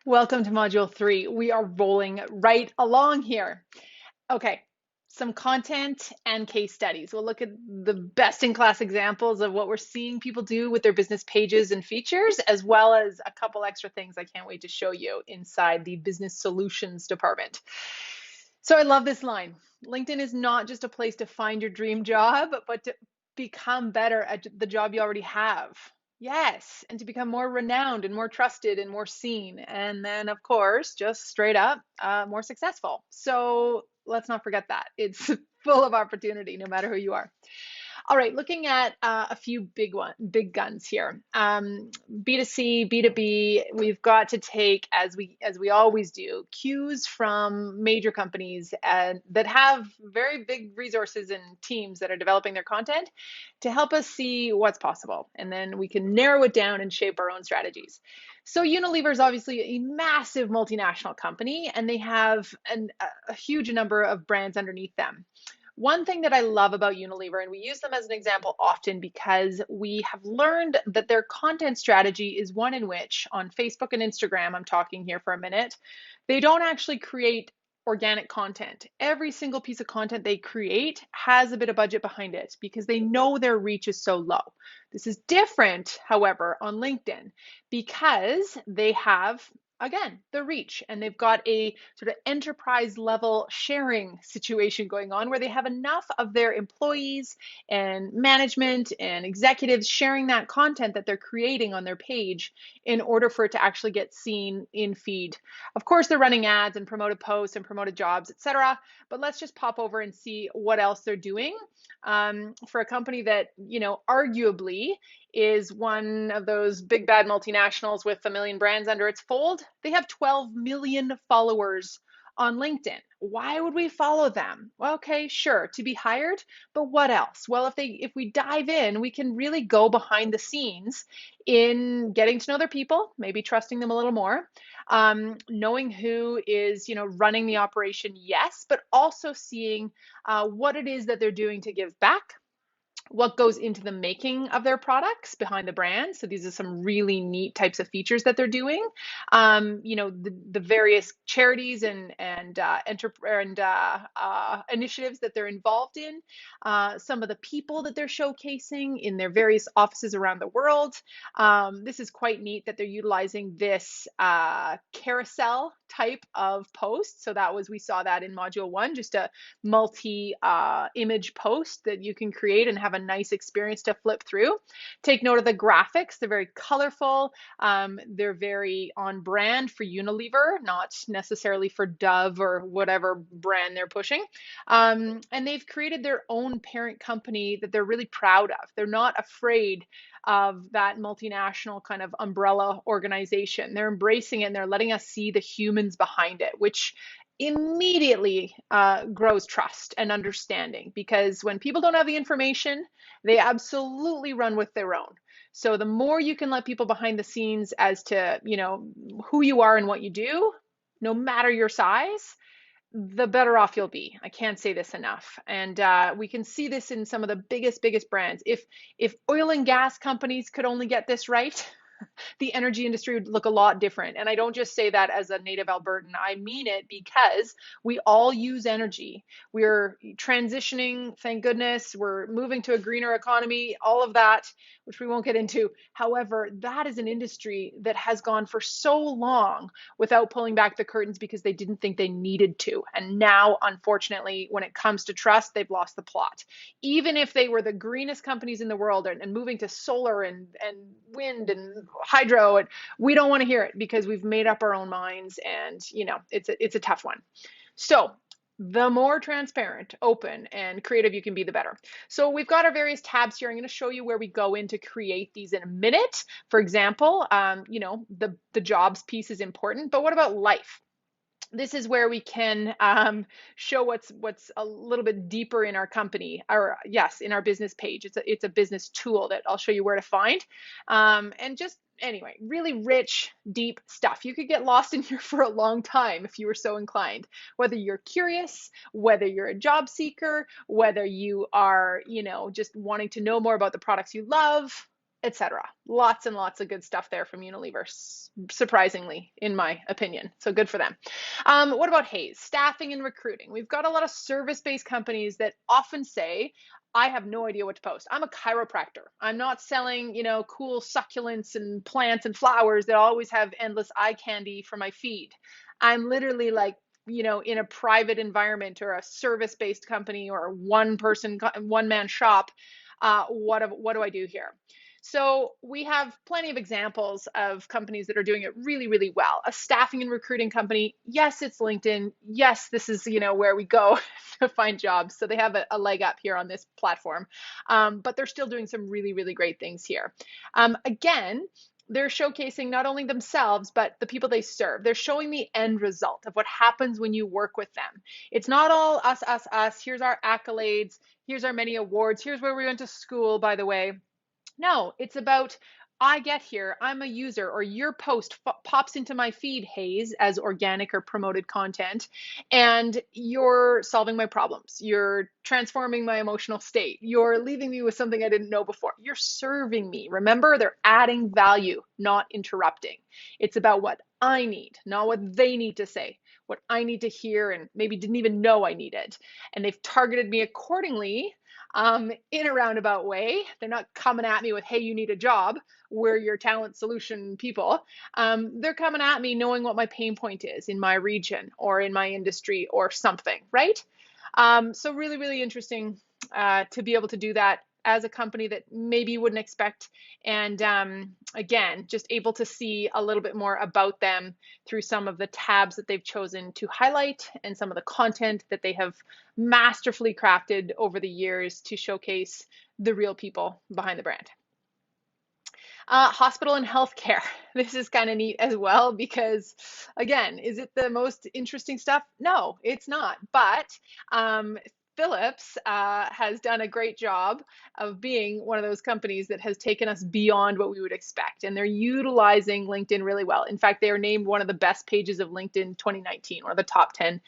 Welcome to Module 3. We are rolling right along here. Okay, some content and case studies. We'll look at the best in class examples of what we're seeing people do with their business pages and features, as well as a couple extra things I can't wait to show you inside the business solutions department. So I love this line. LinkedIn is not just a place to find your dream job, but to become better at the job you already have. Yes, and to become more renowned and more trusted and more seen. And then, of course, just straight up, more successful. So let's not forget that. It's full of opportunity, no matter who you are. All right, looking at a few big guns here. B2C, B2B, we've got to take, as we always do, cues from major companies that have very big resources and teams that are developing their content to help us see what's possible. And then we can narrow it down and shape our own strategies. So Unilever is obviously a massive multinational company, and they have a huge number of brands underneath them. One thing that I love about Unilever, and we use them as an example often because we have learned that their content strategy is one in which, on Facebook and Instagram, I'm talking here for a minute, they don't actually create organic content. Every single piece of content they create has a bit of budget behind it because they know their reach is so low. This is different, however, on LinkedIn because they have, again, the reach, and they've got a sort of enterprise level sharing situation going on where they have enough of their employees and management and executives sharing that content that they're creating on their page in order for it to actually get seen in feed. Of course, they're running ads and promoted posts and promoted jobs, etc. But let's just pop over and see what else they're doing for a company that, arguably is one of those big bad multinationals with a million brands under its fold. They have 12 million followers on LinkedIn. Why would we follow them? Well, okay, sure, to be hired, but what else? Well, if we dive in, we can really go behind the scenes in getting to know their people, maybe trusting them a little more, knowing who is, running the operation, yes, but also seeing what it is that they're doing to give back, what goes into the making of their products behind the brand. So these are some really neat types of features that they're doing. The various charities and initiatives that they're involved in, some of the people that they're showcasing in their various offices around the world. This is quite neat that they're utilizing this carousel type of post. So we saw that in module 1, just a multi image post that you can create and have a nice experience to flip through. Take note of the graphics. They're very colorful. They're very on brand for Unilever, not necessarily for Dove or whatever brand they're pushing. And they've created their own parent company that they're really proud of. They're not afraid of that multinational kind of umbrella organization. They're embracing it and they're letting us see the humans behind it, which immediately grows trust and understanding, because when people don't have the information, they absolutely run with their own. So the more you can let people behind the scenes as to, who you are and what you do, no matter your size, the better off you'll be. I can't say this enough. And we can see this in some of the biggest brands. If oil and gas companies could only get this right, the energy industry would look a lot different. And I don't just say that as a native Albertan. I mean it because we all use energy. We're transitioning, thank goodness. We're moving to a greener economy, all of that, which we won't get into. However, that is an industry that has gone for so long without pulling back the curtains because they didn't think they needed to. And now, unfortunately, when it comes to trust, they've lost the plot. Even if they were the greenest companies in the world and moving to solar and wind and hydro, and we don't want to hear it because we've made up our own minds, and it's a tough one. So the more transparent, open, and creative you can be, the better. So we've got our various tabs here. I'm going to show you where we go in to create these in a minute. For example, the jobs piece is important, but what about life? This is where we can show what's a little bit deeper in our company, or yes, in our business page. It's a business tool that I'll show you where to find. And just anyway, really rich, deep stuff. You could get lost in here for a long time if you were so inclined. Whether you're curious, whether you're a job seeker, whether you are, just wanting to know more about the products you love, etc. Lots and lots of good stuff there from Unilever, surprisingly, in my opinion. So good for them. What about Hays? Staffing and recruiting. We've got a lot of service-based companies that often say, I have no idea what to post. I'm a chiropractor. I'm not selling, cool succulents and plants and flowers that always have endless eye candy for my feed. I'm literally like, in a private environment or a service-based company or a one-man shop. What do I do here? So we have plenty of examples of companies that are doing it really, really well. A staffing and recruiting company, yes, it's LinkedIn. Yes, this is, where we go to find jobs. So they have a leg up here on this platform, but they're still doing some really, really great things here. Again, they're showcasing not only themselves, but the people they serve. They're showing the end result of what happens when you work with them. It's not all us, us, us. Here's our accolades. Here's our many awards. Here's where we went to school, by the way. No, it's about I get here, I'm a user, or your post pops into my feed, Hays, as organic or promoted content, and you're solving my problems. You're transforming my emotional state. You're leaving me with something I didn't know before. You're serving me. Remember, they're adding value, not interrupting. It's about what I need, not what they need to say, what I need to hear and maybe didn't even know I needed. And they've targeted me accordingly in a roundabout way. They're not coming at me with, hey, you need a job. We're your talent solution people. They're coming at me knowing what my pain point is in my region or in my industry or something, right? So really, really interesting to be able to do that as a company that maybe you wouldn't expect. And again, just able to see a little bit more about them through some of the tabs that they've chosen to highlight and some of the content that they have masterfully crafted over the years to showcase the real people behind the brand. Hospital and healthcare. This is kind of neat as well because, again, is it the most interesting stuff? No, it's not. But Philips has done a great job of being one of those companies that has taken us beyond what we would expect. And they're utilizing LinkedIn really well. In fact, they are named one of the best pages of LinkedIn 2019, or the top 10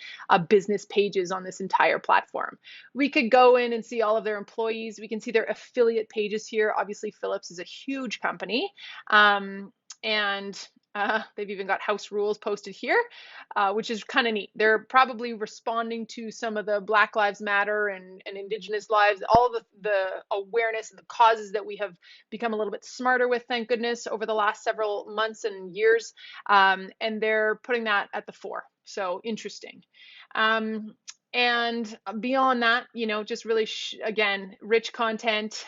business pages on this entire platform. We could go in and see all of their employees. We can see their affiliate pages here. Obviously, Philips is a huge company. And they've even got house rules posted here, which is kind of neat. They're probably responding to some of the Black Lives Matter and Indigenous lives, all the awareness and the causes that we have become a little bit smarter with, thank goodness, over the last several months and years. And they're putting that at the fore. So interesting. And beyond that, just really, again, rich content,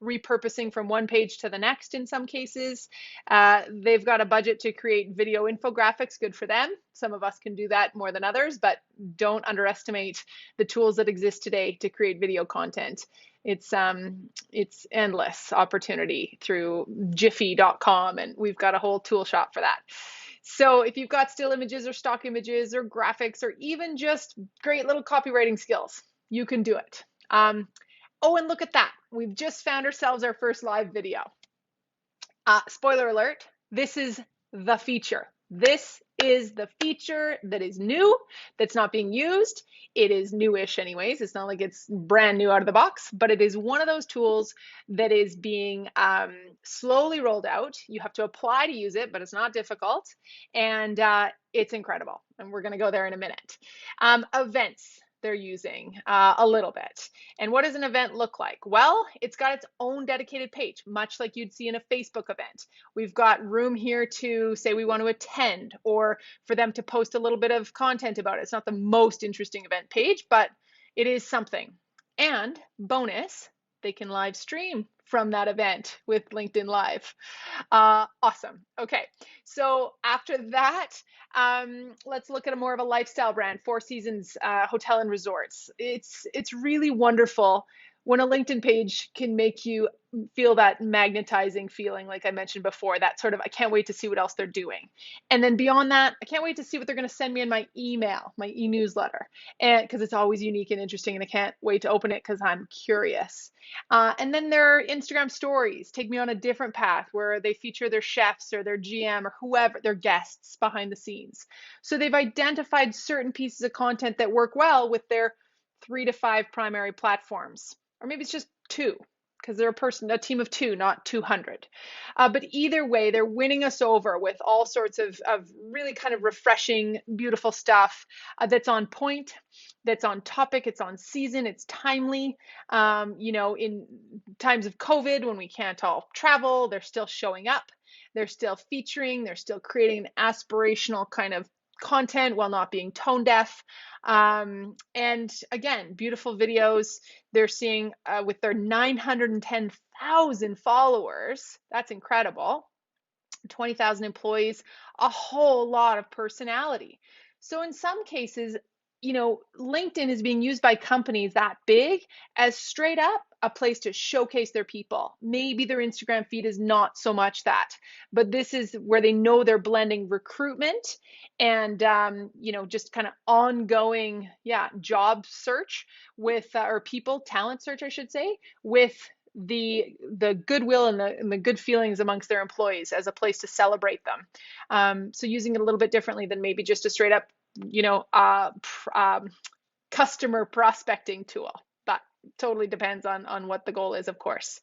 repurposing from one page to the next in some cases. They've got a budget to create video infographics, good for them. Some of us can do that more than others, but don't underestimate the tools that exist today to create video content. It's endless opportunity through jiffy.com, and we've got a whole tool shop for that. So if you've got still images or stock images or graphics or even just great little copywriting skills, you can do it. Oh, and look at that. We've just found ourselves our first live video. Spoiler alert, this is the feature. This is the feature that is new, that's not being used. It is newish anyways. It's not like it's brand new out of the box, but it is one of those tools that is being slowly rolled out. You have to apply to use it, but it's not difficult. And it's incredible. And we're going to go there in a minute. Events. They're using a little bit. And what does an event look like? Well, it's got its own dedicated page, much like you'd see in a Facebook event. We've got room here to say we want to attend or for them to post a little bit of content about it. It's not the most interesting event page, but it is something. And bonus, they can live stream from that event with LinkedIn Live. Awesome. Okay, so after that, let's look at more of a lifestyle brand, Four Seasons Hotel and Resorts. It's really wonderful when a LinkedIn page can make you feel that magnetizing feeling, like I mentioned before, that sort of, I can't wait to see what else they're doing. And then beyond that, I can't wait to see what they're going to send me in my email, my e-newsletter, and because it's always unique and interesting, and I can't wait to open it because I'm curious. And then their Instagram stories take me on a different path where they feature their chefs or their GM or whoever, their guests behind the scenes. So they've identified certain pieces of content that work well with their 3 to 5 primary platforms, or maybe it's just 2. because they're a team of two, not 200. But either way, they're winning us over with all sorts of really kind of refreshing, beautiful stuff that's on point, that's on topic, it's on season, it's timely. In times of COVID, when we can't all travel, they're still showing up, they're still featuring, they're still creating an aspirational kind of content while not being tone deaf. And again, beautiful videos. They're seeing with their 910,000 followers, that's incredible. 20,000 employees, a whole lot of personality. So in some cases, LinkedIn is being used by companies that big as straight up a place to showcase their people. Maybe their Instagram feed is not so much that, but this is where they know they're blending recruitment and, just kind of ongoing, job search with, or people talent search, I should say, with the goodwill and the good feelings amongst their employees as a place to celebrate them. So using it a little bit differently than maybe just a straight up, customer prospecting tool, but totally depends on what the goal is, of course.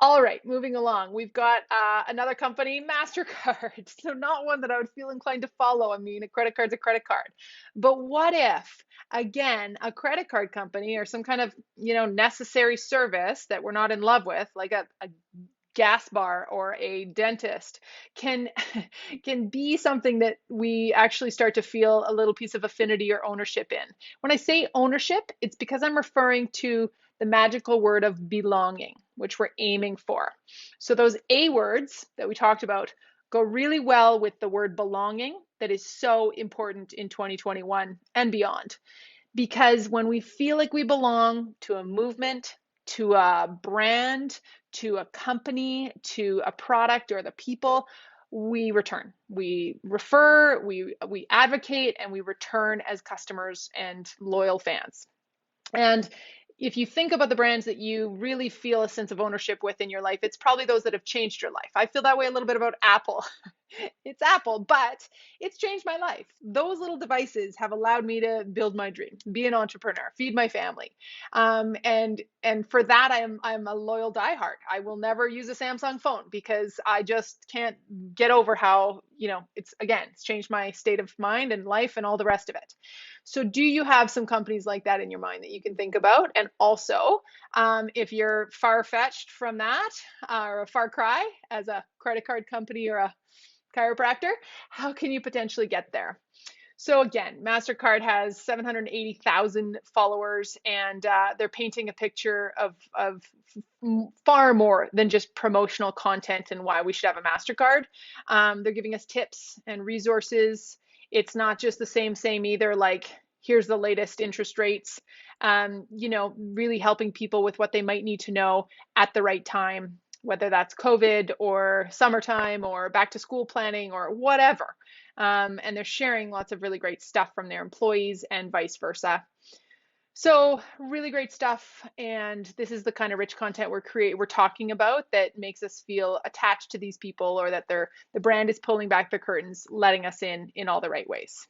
All right, moving along. We've got another company, MasterCard. So not one that I would feel inclined to follow. I mean, a credit card's a credit card. But what if, again, a credit card company or some kind of, necessary service that we're not in love with, like a gas bar or a dentist, can can be something that we actually start to feel a little piece of affinity or ownership in. When I say ownership, it's because I'm referring to the magical word of belonging, which we're aiming for. So those A words that we talked about go really well with the word belonging that is so important in 2021 and beyond. Because when we feel like we belong to a movement, to a brand, to a company, to a product or the people, we return, we refer, we advocate, and we return as customers and loyal fans. And if you think about the brands that you really feel a sense of ownership with in your life, it's probably those that have changed your life. I feel that way a little bit about Apple. It's Apple, but it's changed my life. Those little devices have allowed me to build my dream, be an entrepreneur, feed my family. And for that, I'm a loyal diehard. I will never use a Samsung phone because I just can't get over how, it's changed my state of mind and life and all the rest of it. So do you have some companies like that in your mind that you can think about? And also, if you're far-fetched from that, or a far cry as a credit card company or a chiropractor, how can you potentially get there? So again, MasterCard has 780,000 followers, and they're painting a picture of far more than just promotional content and why we should have a MasterCard. They're giving us tips and resources. It's not just the same either, like here's the latest interest rates, really helping people with what they might need to know at the right time, whether that's COVID or summertime or back to school planning or whatever. And they're sharing lots of really great stuff from their employees and vice versa. So really great stuff. And this is the kind of rich content we're talking about that makes us feel attached to these people, or that the brand is pulling back the curtains, letting us in all the right ways.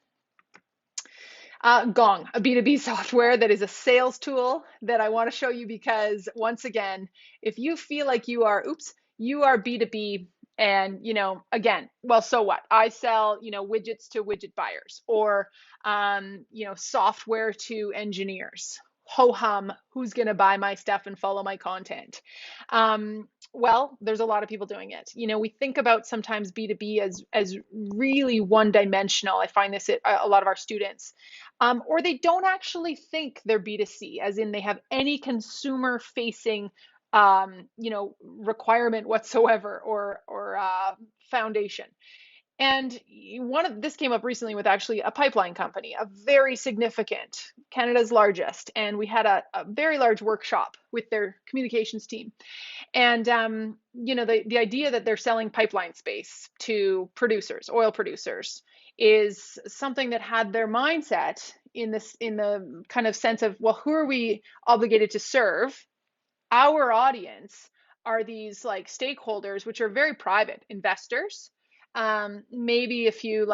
Gong, a B2B software that is a sales tool that I want to show you because, once again, if you feel like you are B2B, and, again, well, so what? I sell, widgets to widget buyers, or, software to engineers. Ho hum, who's going to buy my stuff and follow my content? Well, there's a lot of people doing it. We think about sometimes B2B as really one-dimensional. I find this at a lot of our students. Or they don't actually think they're B2C, as in they have any consumer-facing requirement whatsoever, or foundation. And this came up recently with actually a pipeline company, a very significant, Canada's largest, and we had a very large workshop with their communications team. And the idea that they're selling pipeline space to producers, oil producers, is something that had their mindset in the kind of sense of, well, who are we obligated to serve? Our audience are these like stakeholders, which are very private investors, maybe a few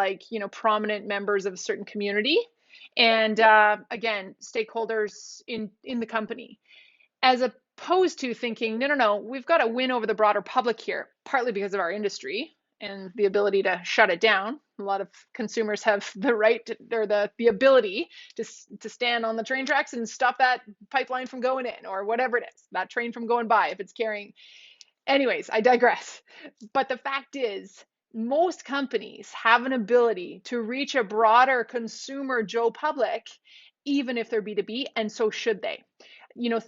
prominent members of a certain community, and again, stakeholders in the company. As opposed to thinking, no, no, no, we've got to win over the broader public here, partly because of our industry and the ability to shut it down. A lot of consumers have the right to, or the ability to stand on the train tracks and stop that pipeline from going in, or whatever it is, that train from going by if it's carrying. Anyways, I digress. But the fact is, most companies have an ability to reach a broader consumer Joe public, even if they're B2B, and so should they.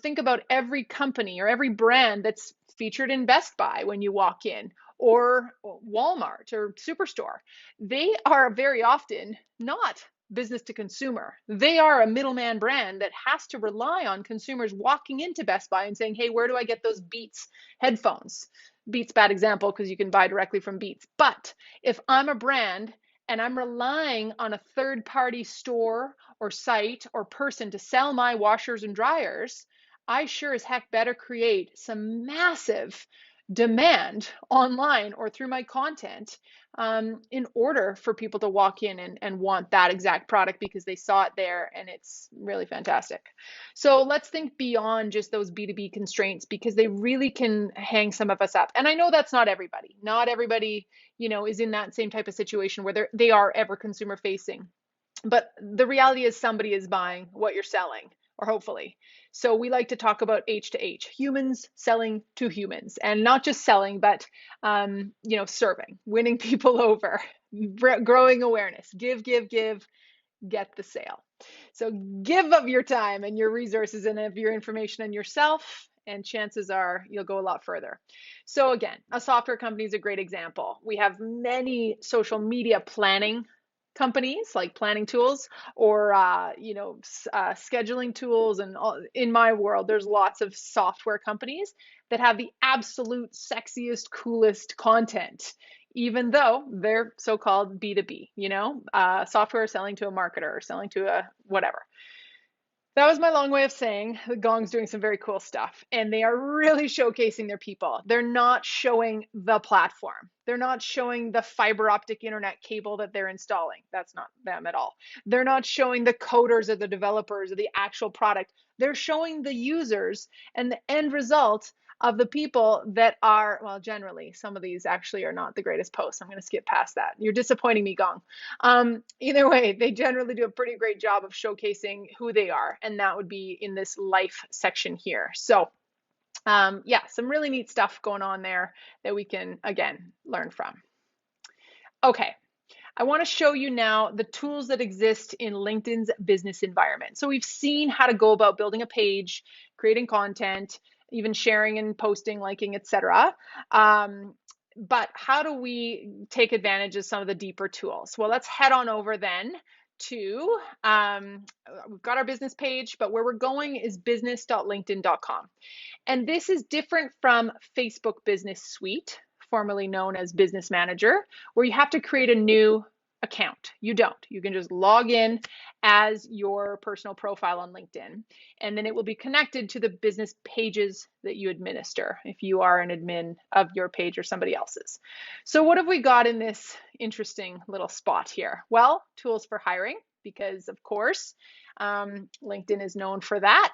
Think about every company or every brand that's featured in Best Buy when you walk in, or Walmart or Superstore. They are very often not business to consumer. They are a middleman brand that has to rely on consumers walking into Best Buy and saying, hey, where do I get those Beats headphones? Beats, bad example, because you can buy directly from Beats. But if I'm a brand and I'm relying on a third party store or site or person to sell my washers and dryers, I sure as heck better create some massive demand online or through my content, in order for people to walk in and want that exact product because they saw it there and it's really fantastic. So let's think beyond just those B2B constraints, because they really can hang some of us up. And I know that's not everybody. Not everybody, is in that same type of situation where they are ever consumer facing. But the reality is somebody is buying what you're selling, or hopefully. So we like to talk about H to H, humans selling to humans, and not just selling, but serving, winning people over, growing awareness, give, get the sale. So give of your time and your resources and of your information and yourself, and chances are you'll go a lot further. So again, a software company is a great example. We have many social media planning companies like planning tools, or scheduling tools, and in my world there's lots of software companies that have the absolute sexiest, coolest content, even though they're so-called B2B, software selling to a marketer or selling to a whatever. That was my long way of saying the Gong's doing some very cool stuff, and they are really showcasing their people. They're not showing the platform. They're not showing the fiber optic internet cable that they're installing. That's not them at all. They're not showing the coders or the developers or the actual product. They're showing the users and the end result of the people that are, well, generally, some of these actually are not the greatest posts. I'm going to skip past that. You're disappointing me, Gong. Either way, they generally do a pretty great job of showcasing who they are, and that would be in this life section here. So yeah, some really neat stuff going on there that we can, again, learn from. Okay. I want to show you now the tools that exist in LinkedIn's business environment. So we've seen how to go about building a page, creating content, even sharing and posting, liking, etc. But how do we take advantage of some of the deeper tools? Well, let's head on over then to, we've got our business page, but where we're going is business.linkedin.com. And this is different from Facebook Business Suite, formerly known as Business Manager, where you have to create a new account. You don't. You can just log in as your personal profile on LinkedIn, and then it will be connected to the business pages that you administer if you are an admin of your page or somebody else's. So what have we got in this interesting little spot here? Well, tools for hiring, because of course, LinkedIn is known for that,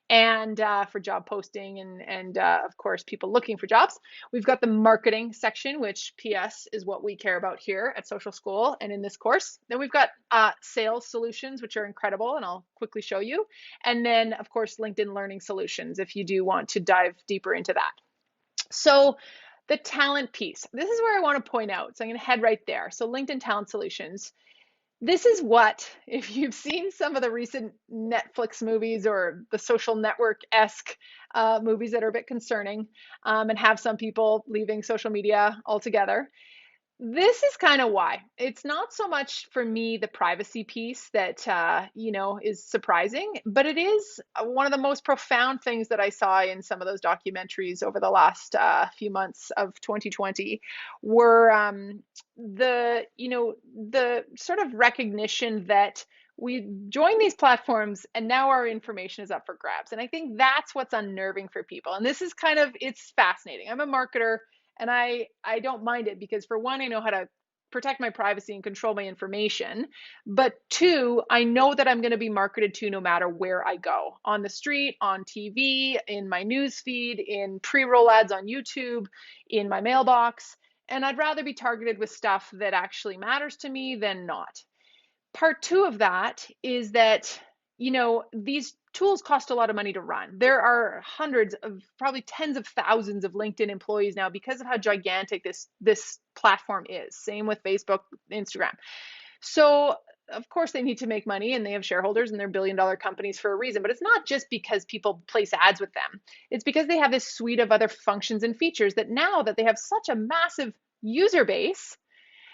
and for job posting and of course, people looking for jobs. We've got the marketing section, which PS is what we care about here at Social School and in this course. Then we've got sales solutions, which are incredible, and I'll quickly show you. And then, of course, LinkedIn Learning Solutions, if you do want to dive deeper into that. So the talent piece, this is where I want to point out. So I'm going to head right there. So LinkedIn Talent Solutions. This is what, if you've seen some of the recent Netflix movies or the social network-esque movies that are a bit concerning, and have some people leaving social media altogether, this is kind of why. It's not so much for me the privacy piece that is surprising, but it is one of the most profound things that I saw in some of those documentaries over the last few months of 2020 were the sort of recognition that we join these platforms and now our information is up for grabs. And I think that's what's unnerving for people. And this is it's fascinating. I'm a marketer. And I don't mind it because, for one, I know how to protect my privacy and control my information. But two, I know that I'm going to be marketed to no matter where I go, on the street, on TV, in my news feed, in pre-roll ads on YouTube, in my mailbox. And I'd rather be targeted with stuff that actually matters to me than not. Part two of that is that, these tools cost a lot of money to run. There are hundreds of, probably tens of thousands of LinkedIn employees now because of how gigantic this platform is. Same with Facebook, Instagram. So of course they need to make money, and they have shareholders, and they're billion-dollar companies for a reason. But it's not just because people place ads with them. It's because they have this suite of other functions and features that now that they have such a massive user base,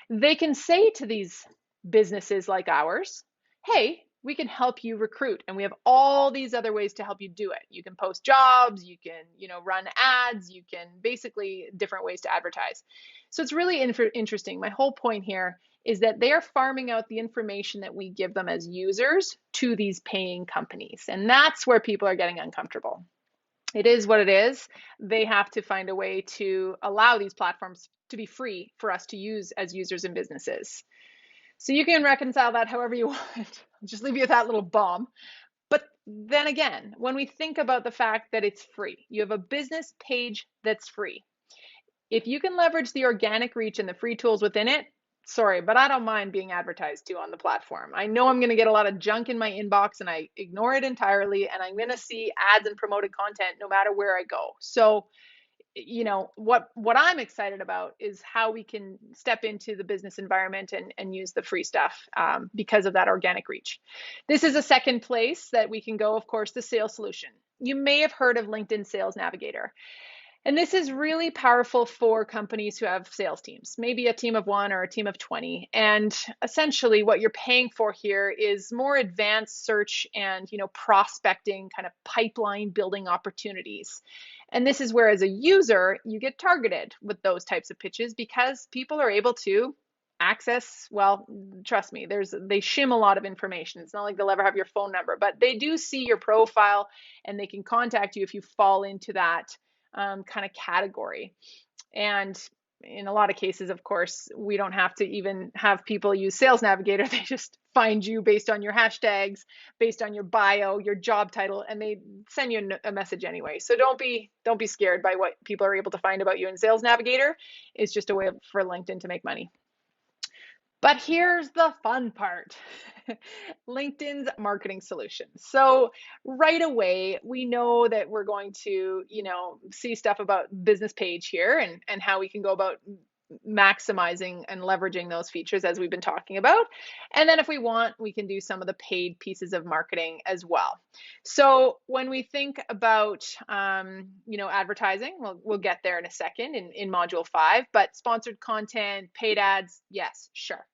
they can say to these businesses like ours, hey, we can help you recruit, and we have all these other ways to help you do it. You can post jobs, you can, run ads, you can basically different ways to advertise. So it's really interesting. My whole point here is that they are farming out the information that we give them as users to these paying companies, and that's where people are getting uncomfortable. It is what it is. They have to find a way to allow these platforms to be free for us to use as users and businesses. So you can reconcile that however you want. I'll just leave you with that little bomb. But then again, when we think about the fact that it's free, you have a business page that's free. If you can leverage the organic reach and the free tools within it, sorry, but I don't mind being advertised to on the platform. I know I'm going to get a lot of junk in my inbox, and I ignore it entirely, and I'm going to see ads and promoted content no matter where I go. So, what I'm excited about is how we can step into the business environment and use the free stuff because of that organic reach. This is a second place that we can go, of course, the sales solution. You may have heard of LinkedIn Sales Navigator. And this is really powerful for companies who have sales teams, maybe a team of 1 or a team of 20. And essentially what you're paying for here is more advanced search and, prospecting, kind of pipeline building opportunities. And this is where, as a user, you get targeted with those types of pitches because people are able to access, well, trust me, they shim a lot of information. It's not like they'll ever have your phone number, but they do see your profile, and they can contact you if you fall into that kind of category. And in a lot of cases, of course, we don't have to even have people use Sales Navigator. They just find you based on your hashtags, based on your bio, your job title, and they send you a message anyway. So don't be scared by what people are able to find about you in Sales Navigator. It's just a way for LinkedIn to make money. But here's the fun part. LinkedIn's marketing solutions. So right away, we know that we're going to, see stuff about business page here and how we can go about maximizing and leveraging those features as we've been talking about. And then if we want, we can do some of the paid pieces of marketing as well. So when we think about, advertising, we'll get there in a second in module 5, but sponsored content, paid ads, yes, sure.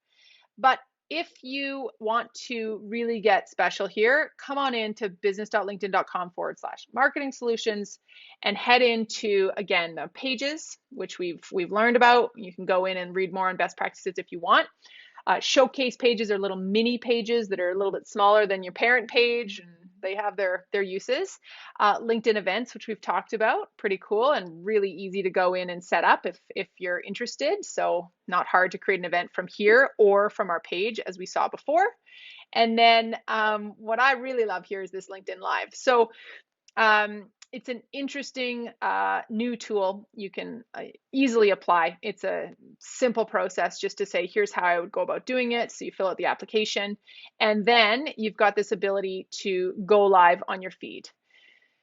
But if you want to really get special here, come on into business.linkedin.com/marketing solutions and head into, again, the pages, which we've learned about. You can go in and read more on best practices if you want. Showcase pages are little mini pages that are a little bit smaller than your parent page, and they have their uses. LinkedIn events, which we've talked about, pretty cool and really easy to go in and set up if you're interested. So not hard to create an event from here or from our page, as we saw before. And then what I really love here is this LinkedIn Live. So it's an interesting new tool you can easily apply. It's a simple process just to say, here's how I would go about doing it. So you fill out the application, and then you've got this ability to go live on your feed.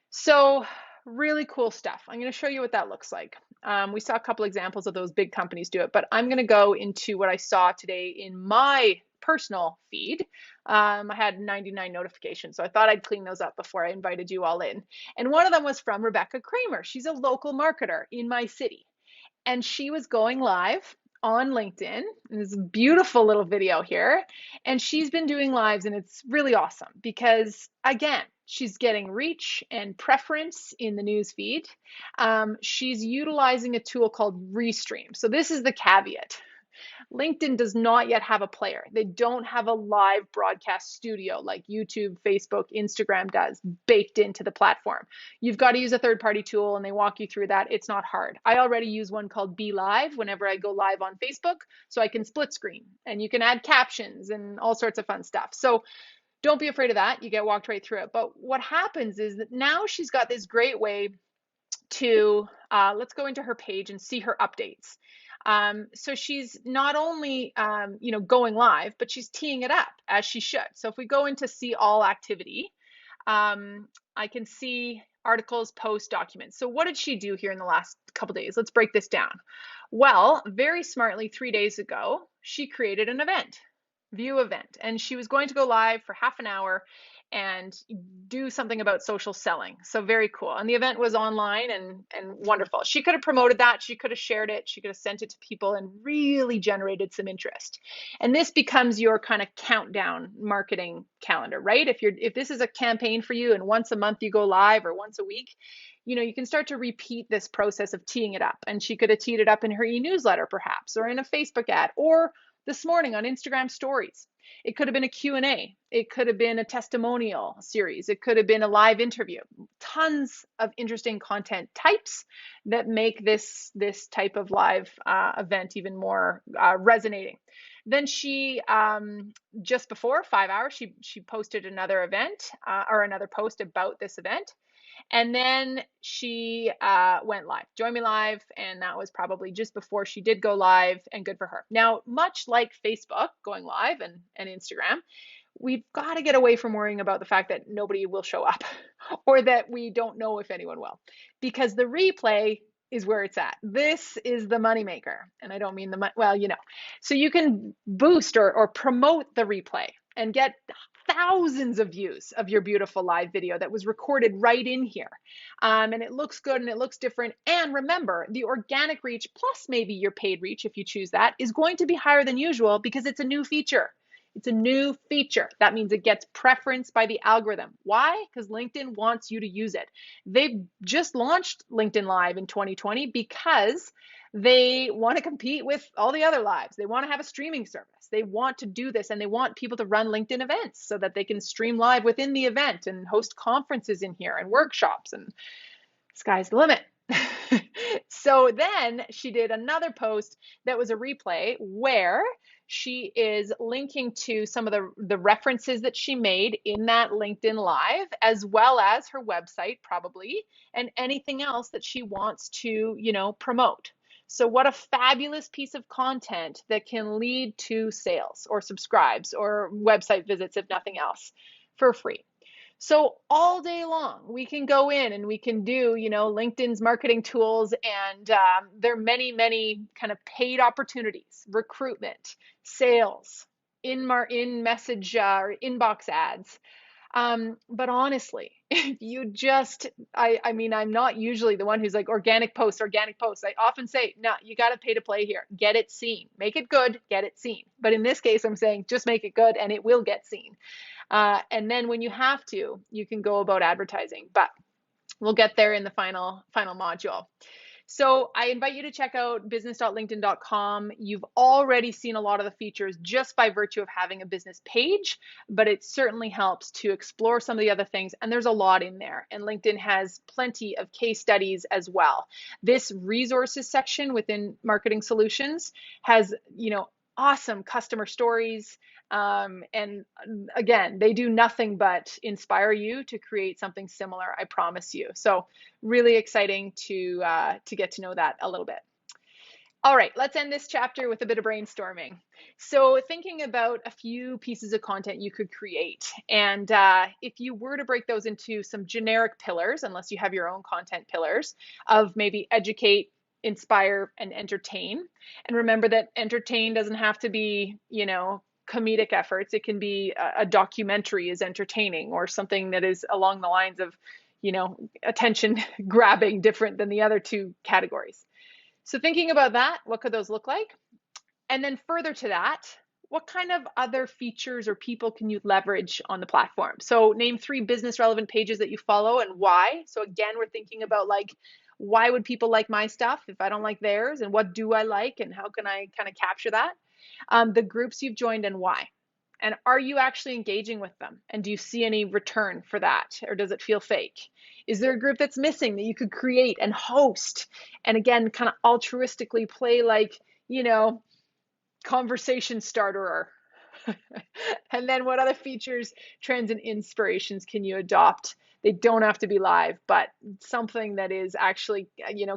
So really cool stuff. I'm going to show you what that looks like. We saw a couple examples of those big companies do it, but I'm going to go into what I saw today in my personal feed. I had 99 notifications, so I thought I'd clean those up before I invited you all in. And one of them was from Rebecca Kramer. She's a local marketer in my city, and she was going live on LinkedIn. There's a beautiful little video here, and she's been doing lives, and it's really awesome because, again, she's getting reach and preference in the news feed. She's utilizing a tool called Restream. So this is the caveat. LinkedIn does not yet have a player. They don't have a live broadcast studio like YouTube, Facebook, Instagram does, baked into the platform. You've got to use a third-party tool, and they walk you through that. It's not hard. I already use one called Be Live whenever I go live on Facebook, so I can split screen, and you can add captions and all sorts of fun stuff. So don't be afraid of that. You get walked right through it. But what happens is that now she's got this great way to, let's go into her page and see her updates. So she's not only, going live, but she's teeing it up as she should. So if we go into see all activity, I can see articles, posts, documents. So what did she do here in the last couple days? Let's break this down. Well, very smartly, 3 days ago, she created an event, view event, and she was going to go live for half an hour and do something about social selling. So very cool. And the event was online and wonderful. She could have promoted that. She could have shared it. She could have sent it to people and really generated some interest. And this becomes your kind of countdown marketing calendar, right? If this is a campaign for you and once a month you go live or once a week, you can start to repeat this process of teeing it up. And she could have teed it up in her e-newsletter perhaps, or in a Facebook ad, or this morning on Instagram stories. It could have been a Q&A. It could have been a testimonial series. It could have been a live interview. Tons of interesting content types that make this type of live event even more resonating. Then she, just before 5 hours, she posted another event or another post about this event. And then she went live, join me live, and that was probably just before she did go live, and good for her. Now, much like Facebook going live and Instagram, we've got to get away from worrying about the fact that nobody will show up or that we don't know if anyone will, because the replay is where it's at. This is the moneymaker. And I don't mean so you can boost or promote the replay and get thousands of views of your beautiful live video that was recorded right in here. And it looks good and it looks different. And remember, the organic reach plus maybe your paid reach, if you choose that, is going to be higher than usual because it's a new feature. It's a new feature. That means it gets preference by the algorithm. Why? Because LinkedIn wants you to use it. They've just launched LinkedIn Live in 2020 because they want to compete with all the other lives. They want to have a streaming service. They want to do this, and they want people to run LinkedIn events so that they can stream live within the event and host conferences in here and workshops, and sky's the limit. So then she did another post that was a replay where she is linking to some of the references that she made in that LinkedIn Live, as well as her website probably, and anything else that she wants to, promote. So what a fabulous piece of content that can lead to sales or subscribes or website visits, if nothing else, for free. So all day long, we can go in and we can do, LinkedIn's marketing tools, and there are many, many kind of paid opportunities, recruitment, sales, in message or inbox ads. But honestly, if you just, I mean, I'm not usually the one who's like organic posts. I often say, no, you got to pay to play here. Get it seen. Make it good, get it seen. But in this case, I'm saying just make it good and it will get seen. And then when you have to, you can go about advertising, but we'll get there in the final module. So I invite you to check out business.linkedin.com. You've already seen a lot of the features just by virtue of having a business page, but it certainly helps to explore some of the other things. And there's a lot in there. And LinkedIn has plenty of case studies as well. This resources section within Marketing Solutions has, awesome customer stories. And again, they do nothing but inspire you to create something similar, I promise you. So really exciting to get to know that a little bit. All right, let's end this chapter with a bit of brainstorming. So thinking about a few pieces of content you could create. And if you were to break those into some generic pillars, unless you have your own content pillars of maybe educate, inspire, and entertain. And remember that entertain doesn't have to be, comedic efforts. It can be a documentary is entertaining, or something that is along the lines of, attention grabbing, different than the other two categories. So thinking about that, what could those look like? And then further to that, what kind of other features or people can you leverage on the platform? So name 3 business relevant pages that you follow and why. So again, we're thinking about why would people like my stuff if I don't like theirs, and what do I like and how can I kind of capture that? the groups you've joined and why. And are you actually engaging with them? And do you see any return for that? Or does it feel fake? Is there a group that's missing that you could create and host? And again, kind of altruistically play like, you know, conversation starter. And then what other features, trends, and inspirations can you adopt? They don't have to be live, but something that is actually,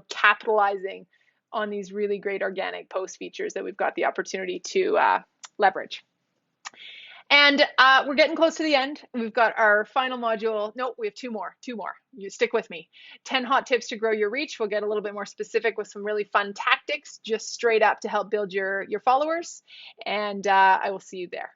capitalizing on these really great organic post features that we've got the opportunity to leverage. And we're getting close to the end. We've got our final module. No, we have two more. You stick with me. 10 hot tips to grow your reach. We'll get a little bit more specific with some really fun tactics, just straight up to help build your followers. And I will see you there.